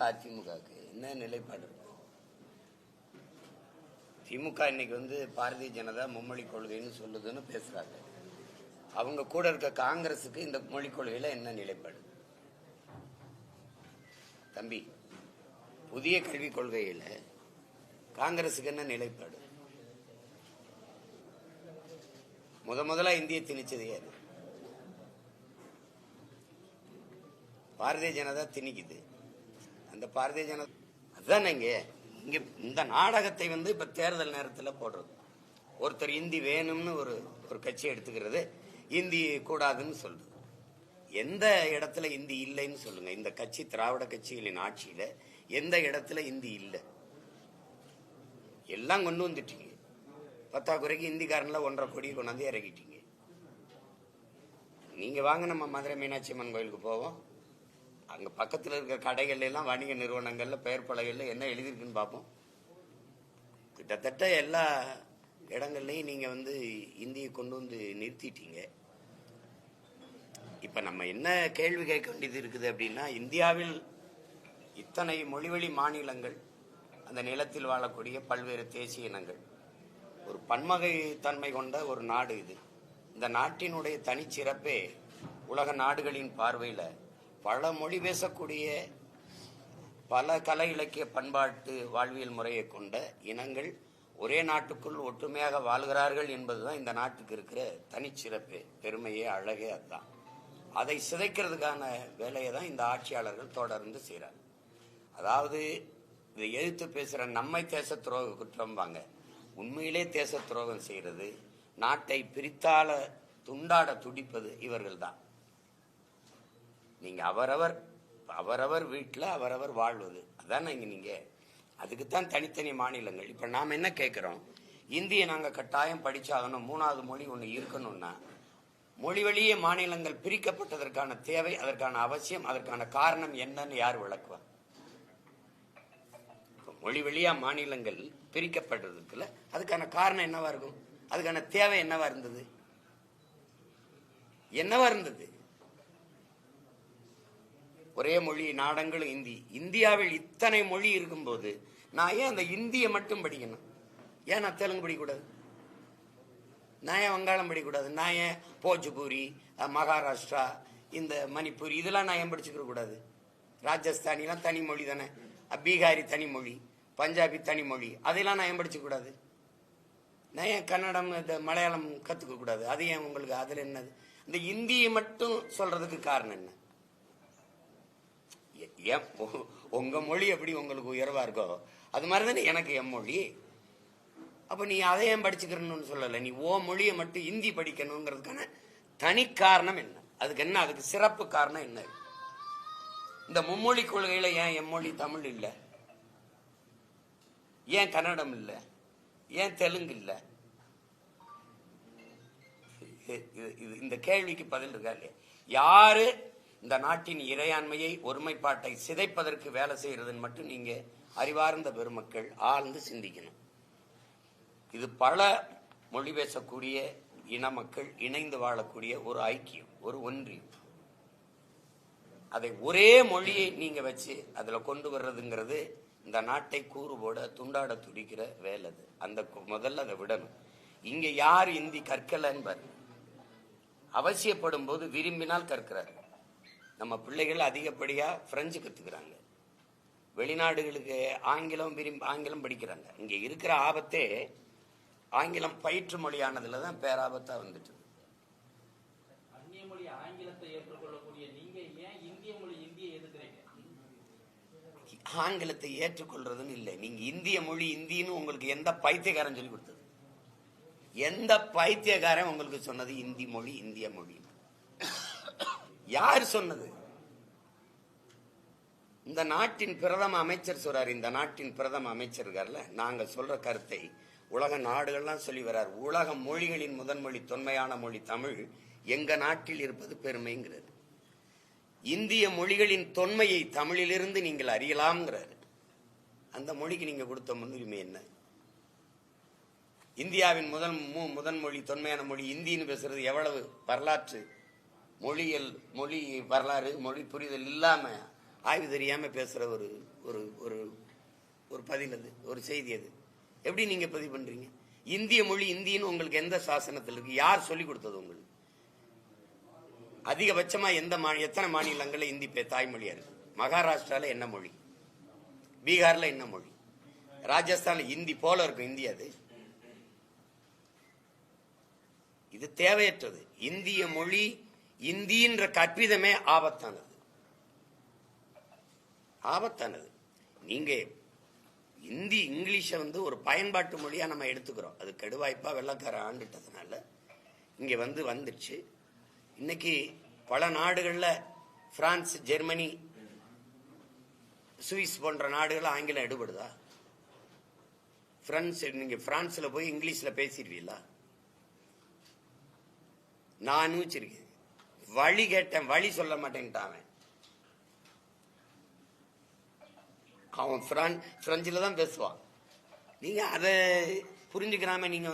அதிமுகவுக்கு என்ன நிலைப்பாடு? திமுக இன்னைக்கு பாரதிய ஜனதா மும்மொழி கொள்கைன்னு சொல்லுதுன்னு பேசுறாங்க. அவங்க கூட இருக்க காங்கிரஸுக்கு இந்த மொழி கொள்கையில என்ன நிலைப்பாடு? தம்பி, புதிய கல்விக் கொள்கையில காங்கிரஸுக்கு என்ன நிலைப்பாடு? முதலா இந்திய திணிச்சது யாரு? பாரதிய ஜனதா திணிக்குது. அந்த பாரதிய ஜனதா அதுதான் இங்க இந்த நாடகத்தை இப்ப தேர்தல் நேரத்தில் போடுறது. ஒருத்தர் இந்தி வேணும்னு ஒரு கட்சி எடுத்துக்கிறது, இந்தி கூடாதுன்னு சொல்றது. எந்த இடத்துல இந்தி இல்லைன்னு சொல்லுங்க. இந்த கட்சி திராவிட கட்சிகளின் ஆட்சியில எந்த இடத்துல இந்தி இல்லை? எல்லாம் கொண்டு வந்துட்டீங்க. பத்தாக்குறைக்கு இந்திக்காரன்ல 1.5 கோடி கொண்டாந்து இறக்கிட்டீங்க. நீங்க வாங்க, நம்ம மதுரை மீனாட்சி அம்மன் கோயிலுக்கு போவோம். அங்க பக்கத்தில் இருக்க கடைகள்ல எல்லாம் வணிக நிறுவனங்கள்ல பெயர் பலகைகள்ல என்ன எழுதியிருக்குன்னு பார்ப்போம். கிட்டத்தட்ட எல்லா இடங்கள்லையும் நீங்க இந்தியை கொண்டு வந்து நிறுத்திட்டீங்க. இப்ப நம்ம என்ன கேள்வி கேட்க வேண்டியது இருக்குது அப்படின்னா, இந்தியாவில் இத்தனை மொழிவழி மாநிலங்கள், அந்த நிலத்தில் வாழக்கூடிய பல்வேறு தேசிய இனங்கள், ஒரு பன்மகை தன்மை கொண்ட ஒரு நாடு இது. இந்த நாட்டினுடைய தனிச்சிறப்பே உலக நாடுகளின் பார்வையில பல மொழி பேசக்கூடிய, பல கலை இலக்கிய பண்பாட்டு வாழ்வியல் முறையை கொண்ட இனங்கள் ஒரே நாட்டுக்குள் ஒற்றுமையாக வாழ்கிறார்கள் என்பதுதான் இந்த நாட்டுக்கு இருக்கிற தனிச்சிறப்பு, பெருமையே, அழகே. அதுதான். அதை சிதைக்கிறதுக்கான வேலையை தான் இந்த ஆட்சியாளர்கள் தொடர்ந்து செய்கிறாங்க. அதாவது இதை எதிர்த்து பேசுற நம்மை தேச துரோக குற்றம் வாங்க, உண்மையிலே தேச துரோகம் செய்யறது, நாட்டை பிரித்தால துண்டாட துடிப்பது இவர்கள் தான். நீங்க அவரவர் வீட்டில் அவரவர் வாழ்வது அதான் நீங்க அதுக்குத்தான் தனித்தனி மாநிலங்கள். இப்ப நாம என்ன கேட்கிறோம்? இந்தியை நாங்க கட்டாயம் படிச்சாகணும், 3வது மொழி ஒண்ணு இருக்கணும்னா மொழி வழியே மாநிலங்கள் பிரிக்கப்பட்டதற்கான தேவை, அதற்கான அவசியம், அதற்கான காரணம் என்னன்னு யார் விளக்குவா? மொழி வழியா மாநிலங்கள் பிரிக்கப்பட்டதுக்குள்ள அதுக்கான காரணம் என்னவா இருக்கும்? அதுக்கான தேவை என்னவா இருந்தது? ஒரே மொழி நாடங்களும் இந்தி. இந்தியாவில் இத்தனை மொழி இருக்கும்போது நான் ஏன் அந்த இந்தியை மட்டும் படிக்கணும்? ஏன் நான் தெலுங்கு படிக்கக்கூடாது? நான் ஏன் வங்காளம் படிக்கக்கூடாது? நான் ஏன் போஜ்பூரி, மகாராஷ்டிரா, இந்த மணிப்பூரி இதெல்லாம் நான் ஏன் படிச்சுக்க கூடாது? ராஜஸ்தானிலாம் தனி மொழி தானே, பீகாரி தனி மொழி, பஞ்சாபி தனி மொழி, அதெல்லாம் நான் ஏன் படிச்சுக்க கூடாது? நான் ஏன் கன்னடம், இந்த மலையாளம் கத்துக்க கூடாது? அது ஏன் உங்களுக்கு அதுல என்னது? இந்த இந்தியை மட்டும் சொல்றதுக்கு காரணம் என்ன? உங்க மொழி எப்படி உங்களுக்கு உயர்வா இருக்கோ அது மாதிரிதானே எனக்கு என் மொழி. அப்ப நீ அதை ஏன் படிச்சுக்கிறன்னு சொல்லல. நீ ஓ மொழியை மட்டும் இந்தி படிக்கணுங்கிறதுக்கான தனி காரணம் என்ன? அதுக்கு சிறப்பு காரணம் என்ன? இந்த மும்மொழி கொள்கையில ஏன் என் மொழி தமிழ் இல்லை? ஏன் கன்னடம் இல்லை? ஏன் தெலுங்கு இல்லை? இந்த கேள்விக்கு பதில் இருக்கா இல்லையா? யாரு இந்த நாட்டின் இறையாண்மையை, ஒருமைப்பாட்டை சிதைப்பதற்கு வேலை செய்யறதுன்னு மட்டும் நீங்க அறிவார்ந்த பெருமக்கள் ஆழ்ந்து சிந்திக்கணும். இது பல மொழி பேசக்கூடிய இன மக்கள் இணைந்து வாழக்கூடிய ஒரு ஐக்கியம், ஒரு ஒன்றியம். அதை ஒரே மொழியை நீங்க வச்சு அதுல கொண்டு வர்றதுங்கிறது இந்த நாட்டை கூறு போட துண்டாட துடிக்கிற வேலை. முதல்ல அதை விடணும். இங்க யார் இந்தி கற்கலன்னு அவசியப்படும் போது விரும்பினால் கற்கிறார். நம்ம பிள்ளைகள் அதிகப்படியா பிரெஞ்சு கத்துக்கிறாங்க, வெளிநாடுகளுக்கு ஆங்கிலம் படிக்கிறாங்க. இங்க இருக்கிற ஆபத்தே ஆங்கிலம் பயிற்று மொழியானதுலதான் பேராபத்தா வந்துட்டு. ஆங்கிலத்தை ஏற்றுக்கொள்றதுன்னு இல்லை. நீங்க இந்திய மொழி இந்தின்னு உங்களுக்கு எந்த பைத்தியக்காரன் சொல்லி கொடுத்தது? எந்த பைத்தியக்காரன் உங்களுக்கு சொன்னது இந்தி மொழி இந்திய மொழி? யார் சொன்னது? இந்த நாட்டின் பிரதம அமைச்சர் சொல்றாரு. இந்த நாட்டின் பிரதம அமைச்சர் இருக்கார்ல, நாங்க சொல்ற கருத்தை உலக நாடுகள்லாம் சொல்லி வர்றார். உலக மொழிகளின் முதன்மொழி தொன்மையான மொழி தமிழ் எங்க நாட்டில் இருப்பது பெருமைங்கிறது. இந்திய மொழிகளின் தொன்மையை தமிழிலிருந்து நீங்கள் அறியலாம்ங்கிறார். அந்த மொழிக்கு நீங்க கொடுத்த முன்னுரிமை என்ன? இந்தியாவின் முதன் மொழி தொன்மையான மொழி இந்தின்னு பேசுறது எவ்வளவு வரலாற்று மொழி வரலாறு மொழி புரிதல் இல்லாம ஆய்வு தெரியாம பேசுற ஒரு ஒரு ஒரு பதில் அது, ஒரு செய்தி அது. எப்படி நீங்க பதிவு பண்றீங்க? இந்திய மொழி இந்தின்னு உங்களுக்கு எந்த சாசனத்தில் இருக்கு? யார் சொல்லி கொடுத்தது உங்களுக்கு? அதிகபட்சமா எத்தனை மாநிலங்கள்ல இந்தி தாய்மொழியா இருக்கு? மகாராஷ்டிரால என்ன மொழி? பீகார்ல என்ன மொழி? ராஜஸ்தான்ல இந்தி போல இருக்கும் இந்தி. அது இது தேவையற்றது. இந்திய மொழி இந்தின்ற கற்பிதமே ஆபத்தானது. நீங்க இந்தி இங்கிலீஷ ஒரு பயன்பாட்டு மொழியா நம்ம எடுத்துக்கிறோம். அது கெடுவாய்ப்பா வெள்ளக்கார ஆண்டுட்டதுனால இங்க வந்துச்சு. இன்னைக்கு பல நாடுகள்ல பிரான்ஸ், ஜெர்மனி, சுவிஸ் போன்ற நாடுகள் ஆங்கிலம் எடுபடுதா? நீங்க பிரான்ஸ்ல போய் இங்கிலீஷ்ல பேசிடுவீங்களா? நான் வச்சிருக்கேன், வழி கேட்டேன், வழி சொல்ல மாட்டேன்ட்டான். அவன் பிரெஞ்சில தான் பேசுவான். நீங்க அதை புரிஞ்சுக்கிறாம நீங்க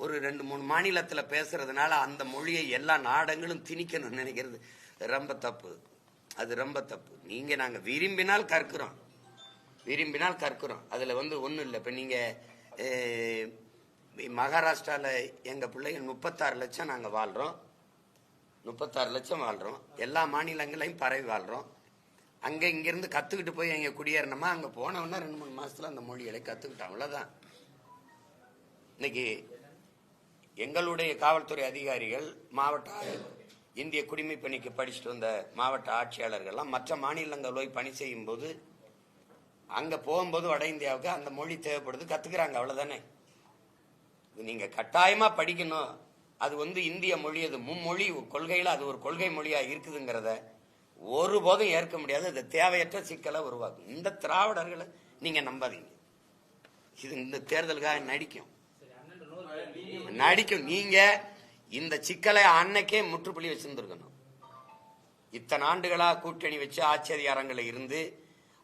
ஒரு 2-3 மாநிலத்துல பேசுறதுனால அந்த மொழியை எல்லா நாடுகளும் திணிக்கணும்னு நினைக்கிறது ரொம்ப தப்பு. அது ரொம்ப தப்பு. நாங்க விரும்பினால் கற்கிறோம். அதுல ஒண்ணும் இல்லை. இப்ப நீங்க மகாராஷ்டிரால எங்க பிள்ளைகள் 36 லட்சம் நாங்க வாழ்றோம். 36 லட்சம் வாழ்றோம். எல்லா மாநிலங்களையும் பரவி வாழ்றோம். அங்க இங்கிருந்து கத்துக்கிட்டு போய் அங்க குடியேறணுமா? அங்க போனவன்னா 2-3 மாசத்துல அந்த மொழிகளை கத்துக்கிட்டோம். அவ்வளவுதான். இன்னைக்கு எங்களுடைய காவல்துறை அதிகாரிகள், மாவட்ட இந்திய குடிமை பணிக்கு படிச்சுட்டு வந்த மாவட்ட ஆட்சியாளர்கள்லாம் மற்ற மாநிலங்கள் போய் பணி செய்யும் போது அங்க போகும்போது வட இந்தியாவுக்கு அந்த மொழி தேவைப்படுது, கத்துக்கிறாங்க. அவ்வளவுதானே. நீங்க கட்டாயமா படிக்கணும். அது இந்திய மொழி, அது மும்மொழி கொள்கையில அது ஒரு கொள்கை மொழியா இருக்குதுங்கிறத ஒருபோதும் ஏற்க முடியாது. அது தேவையற்ற சிக்கலை உருவாக்கும். இந்த திராவிடர்களை நீங்க நம்பாதீங்க. இது இந்த தேர்தலுக்காக நடிக்கும். நீங்க இந்த சிக்கலை அன்னைக்கே முற்றுப்புள்ளி வச்சிருந்திருக்கணும். இத்தனை ஆண்டுகளா கூட்டணி வச்சு ஆட்சி அதிகாரங்களில் இருந்து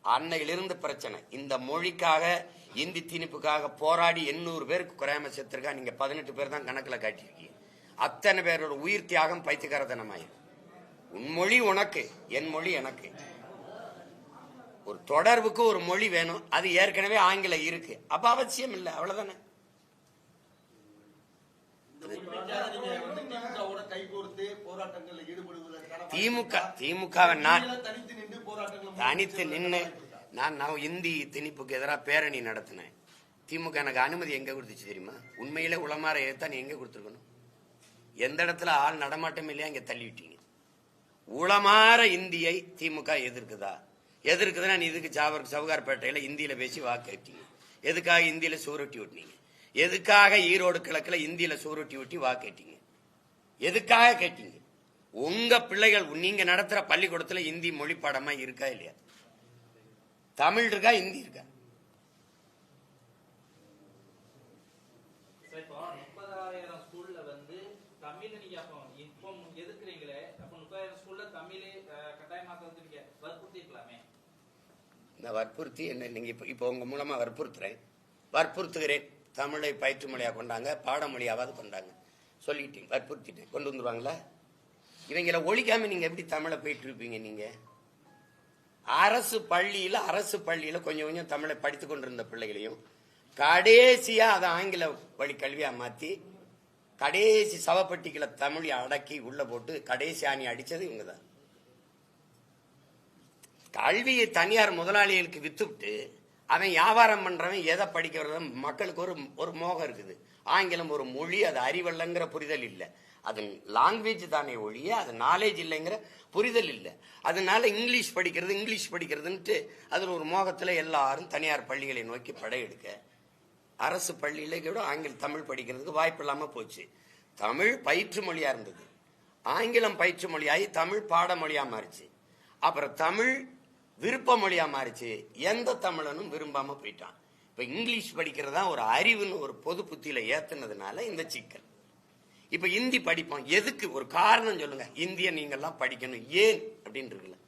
அன்னையிலிருந்து பிரச்சனை. இந்த மொழிக்காக, இந்தி திணிப்புக்காக போராடி 800 பேருக்கு குறையாம செத்துருக்கா. நீங்க 18 பேர் தான் கணக்குல காட்டியிருக்கீங்க. அத்தனை பேரோட உயிர் தியாகம் பைத்தியக்காரத்தனமாயிரும். உன் மொழி உனக்கு, என் மொழி எனக்கு. ஒரு தொடர்புக்கு ஒரு மொழி வேணும். அது ஏற்கனவே ஆங்கிலம் இருக்கு. அப்ப அவசியம் இல்லை. அவ்வளவுதானே. திமுக தனித்து நின்று நான் இந்தி திணிப்புக்கு எதிராக பேரணி நடத்தினேன். திமுக எனக்கு அனுமதி எங்க கொடுத்துச்சு தெரியுமா? உண்மையில உளமாற ஏத்தான் எங்க கொடுத்துருக்கணும்? எந்த இடத்துல ஆள் நடமாட்டம் இல்லையா இங்க தள்ளிவிட்டீங்க. உளமாற இந்தியை திமுக எதிர்க்குதுன்னா நீ இதுக்கு சவுகார்பேட்டையில இந்தியில பேசி வாக்கேட்டீங்க. எதுக்காக இந்தியில சூரட்டி ஓட்டினீங்க? எதுக்காக ஈரோடு கிழக்குல இந்தியில சூரட்டி ஓட்டி வாக்கேட்டீங்க? எதுக்காக கேட்டீங்க? உங்க பிள்ளைகள் நீங்க நடத்துற பள்ளிக்கூடத்துல இந்தி மொழி பாடமா இருக்கா இல்லையா? தமிழ் இருக்கா, இந்தி இருக்கா? வற்புறுத்தி என்ன நீங்க இப்ப உங்க மூலமா வற்புறுத்துகிறேன். தமிழை பயிற்று மொழியா கொண்டாங்க, பாடமொழியாவது கொண்டாங்க சொல்லிட்டீங்க. வற்புறுத்திட்டேன். கொண்டு வந்துருவாங்களா? இவங்களை ஒழிக்காம நீங்க எப்படி தமிழை போயிட்டு இருப்பீங்க? நீங்க அரசு பள்ளியில கொஞ்சம் கொஞ்சம் தமிழை படித்துக் கொண்டிருந்த பிள்ளைகளையும் கடைசியா அதை ஆங்கில வழி கல்வியா மாத்தி கடைசி சவப்பட்டிகளை தமிழை அடக்கி உள்ள போட்டு கடைசி ஆணி அடிச்சது இவங்கதான். கல்வியை தனியார் முதலாளிகளுக்கு வித்துவிட்டு அவன் வியாபாரம் பண்றவன் எதை படிக்க வர்றது? மக்களுக்கு ஒரு மோகம் இருக்குது. ஆங்கிலம் ஒரு மொழி, அது அறிவல்லங்கிற புரிதல் இல்லை. அது லாங்குவேஜ் தானே ஒழிய அது நாலேஜ் இல்லைங்கிற புரிதல் இல்லை. அதனால இங்கிலீஷ் படிக்கிறதுன்ட்டு அதில் ஒரு மோகத்துல எல்லாரும் தனியார் பள்ளிகளை நோக்கி படையெடுக்க அரசு பள்ளியில கூட தமிழ் படிக்கிறதுக்கு வாய்ப்பு இல்லாம போச்சு. தமிழ் பயிற்று மொழியா இருந்தது, ஆங்கிலம் பயிற்று மொழியாகி தமிழ் பாடமொழியா மாறிச்சு. அப்புறம் தமிழ் விருப்ப மொழியா மாறிச்சு. எந்த தமிழனும் விரும்பாம போயிட்டான். இப்ப இங்கிலீஷ் படிக்கிறதா ஒரு அறிவுன்னு ஒரு பொது புத்தியில ஏத்துனதுனால இந்த சிக்கல். இப்ப இந்தி படிப்போம் எதுக்கு? ஒரு காரணம் சொல்லுங்க. இந்திய நீங்க எல்லாம் படிக்கணும் ஏன் அப்படின்னு இருக்குல்ல.